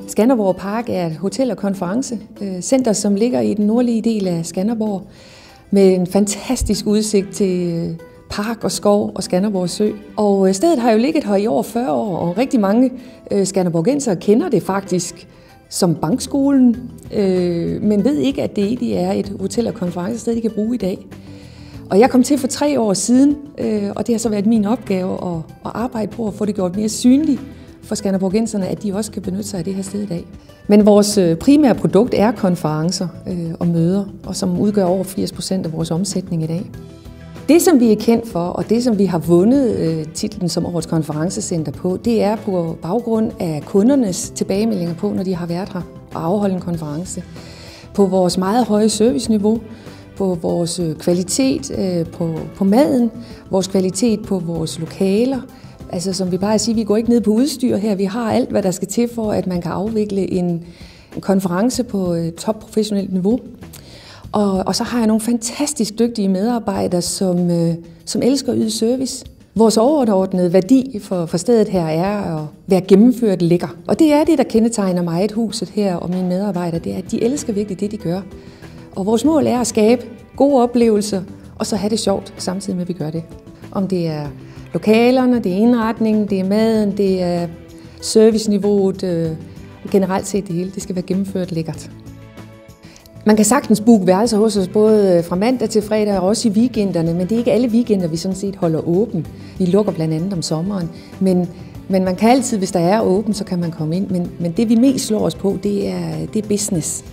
Skanderborg Park er et hotel- og konferencecenter, som ligger i den nordlige del af Skanderborg med en fantastisk udsigt til park og skov og Skanderborg Sø. Og stedet har jo ligget her i over 40 år, og rigtig mange skanderborgensere kender det faktisk som bankskolen, men ved ikke, at det egentlig er et hotel- og konferencested, de kan bruge i dag. Og jeg kom til for 3 år siden, og det har så været min opgave at arbejde på at få det gjort mere synligt for skanderborgenserne, at de også kan benytte sig af det her sted i dag. Men vores primære produkt er konferencer og møder, og som udgør over 80% af vores omsætning i dag. Det, som vi er kendt for, og det, som vi har vundet titlen som årets konferencecenter på, det er på baggrund af kundernes tilbagemeldinger på, når de har været her og afholdt en konference. På vores meget høje serviceniveau, på vores kvalitet på maden, vores kvalitet på vores lokaler. Altså som vi bare at sige, vi går ikke ned på udstyr her. Vi har alt, hvad der skal til for, at man kan afvikle en konference på topprofessionelt niveau. Og så har jeg nogle fantastisk dygtige medarbejdere, som elsker at yde service. Vores overordnede værdi for stedet her er at være gennemført lækker. Og det er det, der kendetegner mig et huset her og mine medarbejdere, det er, at de elsker virkelig det, de gør. Og vores mål er at skabe gode oplevelser, og så have det sjovt, samtidig med, at vi gør det. Om det er lokalerne, det er indretningen, det er maden, det er serviceniveauet, generelt set det hele. Det skal være gennemført lækkert. Man kan sagtens booke værelser hos os både fra mandag til fredag og også i weekenderne, men det er ikke alle weekender, vi sådan set holder åben. Vi lukker blandt andet om sommeren, men man kan altid, hvis der er åben, så kan man komme ind. Men det vi mest slår os på, det er business.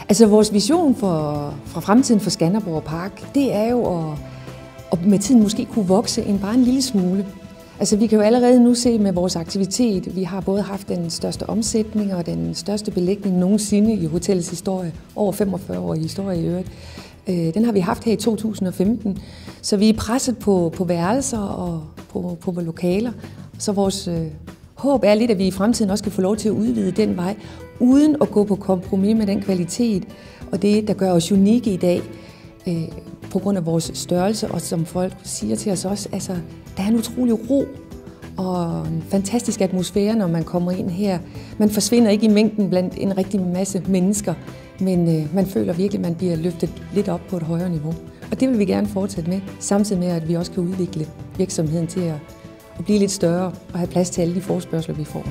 Altså vores vision for fremtiden for Skanderborg Park, det er jo at med tiden måske kunne vokse bare en lille smule. Altså vi kan jo allerede nu se med vores aktivitet, vi har både haft den største omsætning og den største belægning nogensinde i hotellets historie, over 45 år i historie i øvrigt. Den har vi haft her i 2015, så vi er presset på værelser og på lokaler. Så vores håb er lidt, at vi i fremtiden også kan få lov til at udvide den vej, uden at gå på kompromis med den kvalitet og det, der gør os unikke i dag, på grund af vores størrelse, og som folk siger til os også, altså, der er en utrolig ro og en fantastisk atmosfære, når man kommer ind her. Man forsvinder ikke i mængden blandt en rigtig masse mennesker, men man føler virkelig, at man bliver løftet lidt op på et højere niveau. Og det vil vi gerne fortsætte med, samtidig med, at vi også kan udvikle virksomheden til at blive lidt større og have plads til alle de forespørgsler, vi får.